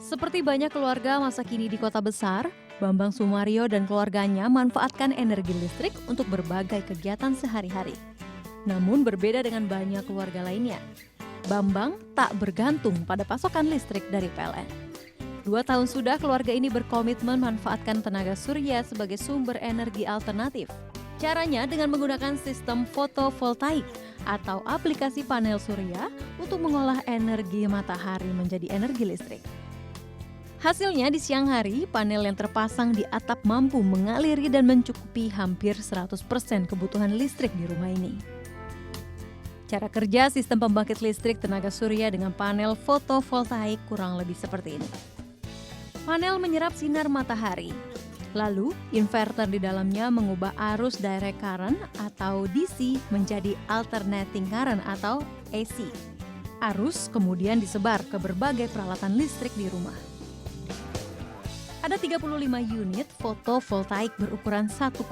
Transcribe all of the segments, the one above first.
Seperti banyak keluarga masa kini di kota besar, Bambang Sumario dan keluarganya manfaatkan energi listrik untuk berbagai kegiatan sehari-hari. Namun berbeda dengan banyak keluarga lainnya, Bambang tak bergantung pada pasokan listrik dari PLN. 2 tahun sudah keluarga ini berkomitmen manfaatkan tenaga surya sebagai sumber energi alternatif. Caranya dengan menggunakan sistem fotovoltaik atau aplikasi panel surya untuk mengolah energi matahari menjadi energi listrik. Hasilnya di siang hari, panel yang terpasang di atap mampu mengaliri dan mencukupi hampir 100% kebutuhan listrik di rumah ini. Cara kerja sistem pembangkit listrik tenaga surya dengan panel fotovoltaik kurang lebih seperti ini. Panel menyerap sinar matahari. Lalu, inverter di dalamnya mengubah arus direct current atau DC menjadi alternating current atau AC. Arus kemudian disebar ke berbagai peralatan listrik di rumah. Ada 35 unit fotovoltaik berukuran 1,6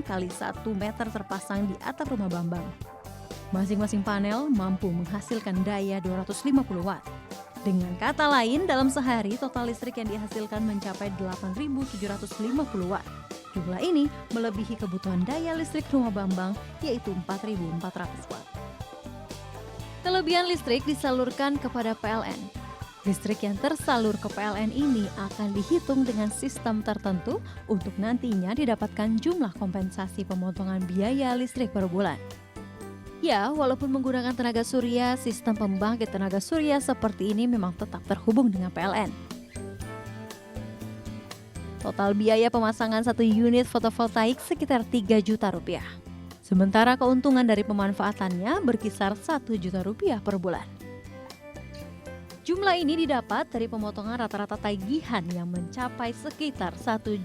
kali 1 meter terpasang di atap rumah Bambang. Masing-masing panel mampu menghasilkan daya 250 watt. Dengan kata lain, dalam sehari total listrik yang dihasilkan mencapai 8.750 watt. Jumlah ini melebihi kebutuhan daya listrik rumah Bambang, yaitu 4.400 watt. Kelebihan listrik disalurkan kepada PLN. Listrik yang tersalur ke PLN ini akan dihitung dengan sistem tertentu untuk nantinya didapatkan jumlah kompensasi pemotongan biaya listrik per bulan. Ya, walaupun menggunakan tenaga surya, sistem pembangkit tenaga surya seperti ini memang tetap terhubung dengan PLN. Total biaya pemasangan 1 unit fotovoltaik sekitar 3 juta rupiah. Sementara keuntungan dari pemanfaatannya berkisar 1 juta rupiah per bulan. Jumlah ini didapat dari pemotongan rata-rata tagihan yang mencapai sekitar 1.300.000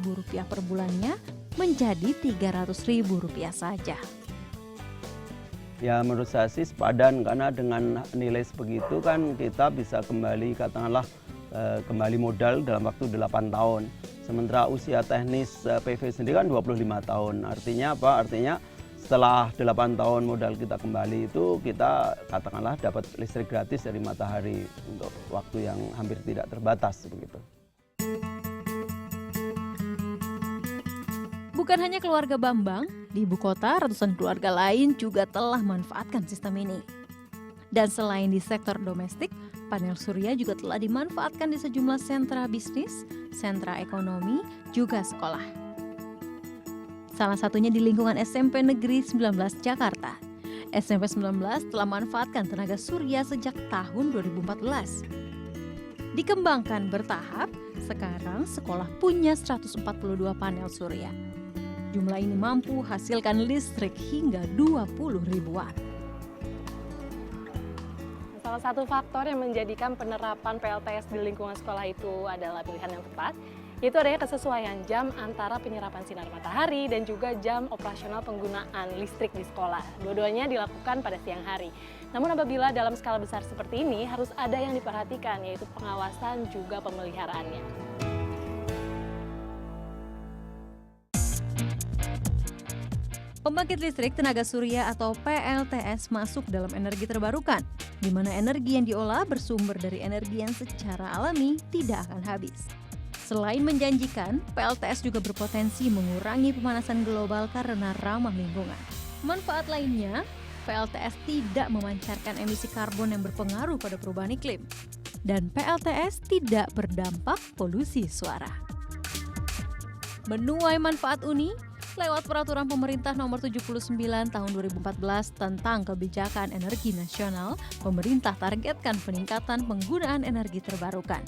rupiah per bulannya menjadi 300.000 rupiah saja. Ya menurut saya sih sepadan, karena dengan nilai sebegitu kan kita bisa kembali katakanlah kembali modal dalam waktu 8 tahun. Sementara usia teknis PV sendiri kan 25 tahun. Artinya apa? Artinya setelah 8 tahun modal kita kembali itu kita katakanlah dapat listrik gratis dari matahari untuk waktu yang hampir tidak terbatas begitu. Bukan hanya keluarga Bambang, di ibu kota ratusan keluarga lain juga telah manfaatkan sistem ini. Dan selain di sektor domestik, panel surya juga telah dimanfaatkan di sejumlah sentra bisnis, sentra ekonomi, juga sekolah. Salah satunya di lingkungan SMP Negeri 19 Jakarta. SMP 19 telah manfaatkan tenaga surya sejak tahun 2014. Dikembangkan bertahap, sekarang sekolah punya 142 panel surya. Jumlah ini mampu hasilkan listrik hingga 20.000 watt. Salah satu faktor yang menjadikan penerapan PLTS di lingkungan sekolah itu adalah pilihan yang tepat, yaitu adanya kesesuaian jam antara penyerapan sinar matahari dan juga jam operasional penggunaan listrik di sekolah. Dua-duanya dilakukan pada siang hari. Namun apabila dalam skala besar seperti ini harus ada yang diperhatikan, yaitu pengawasan juga pemeliharaannya. Pembangkit listrik tenaga surya atau PLTS masuk dalam energi terbarukan, di mana energi yang diolah bersumber dari energi yang secara alami tidak akan habis. Selain menjanjikan, PLTS juga berpotensi mengurangi pemanasan global karena ramah lingkungan. Manfaat lainnya, PLTS tidak memancarkan emisi karbon yang berpengaruh pada perubahan iklim. Dan PLTS tidak berdampak polusi suara. Menuai manfaat Uni, lewat Peraturan Pemerintah Nomor 79 Tahun 2014 tentang Kebijakan Energi Nasional, pemerintah targetkan peningkatan penggunaan energi terbarukan,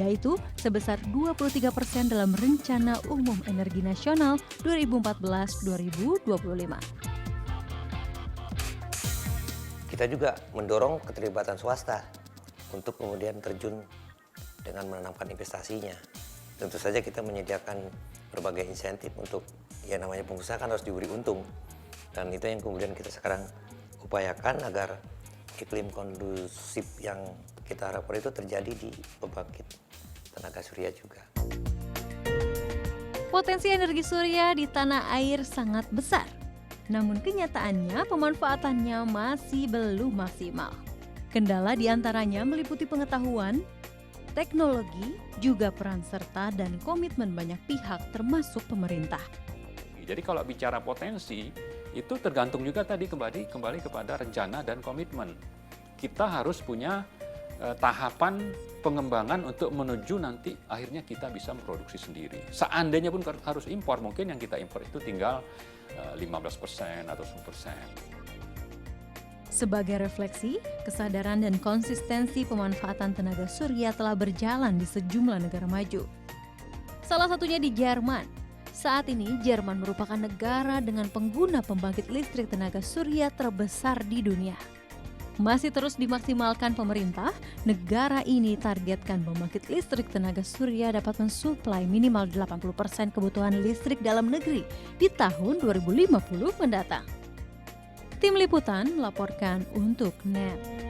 yaitu sebesar 23% dalam Rencana Umum Energi Nasional 2014-2025. Kita juga mendorong keterlibatan swasta untuk kemudian terjun dengan menanamkan investasinya. Tentu saja kita menyediakan berbagai insentif untuk yang namanya pengusaha kan harus diberi untung, dan itu yang kemudian kita sekarang upayakan agar iklim kondusif yang kita harapkan itu terjadi di pembangkit tenaga surya juga. Potensi energi surya di tanah air sangat besar, namun kenyataannya pemanfaatannya masih belum maksimal. Kendala diantaranya meliputi pengetahuan, teknologi, juga peran serta dan komitmen banyak pihak termasuk pemerintah. Jadi kalau bicara potensi, itu tergantung juga tadi kembali kepada rencana dan komitmen. Kita harus punya tahapan pengembangan untuk menuju nanti akhirnya kita bisa memproduksi sendiri. Seandainya pun harus impor, mungkin yang kita impor itu tinggal 15% atau 10%. Sebagai refleksi, kesadaran dan konsistensi pemanfaatan tenaga surya telah berjalan di sejumlah negara maju. Salah satunya di Jerman. Saat ini, Jerman merupakan negara dengan pengguna pembangkit listrik tenaga surya terbesar di dunia. Masih terus dimaksimalkan pemerintah, negara ini targetkan pembangkit listrik tenaga surya dapat mensuplai minimal 80% kebutuhan listrik dalam negeri di tahun 2050 mendatang. Tim Liputan melaporkan untuk NET.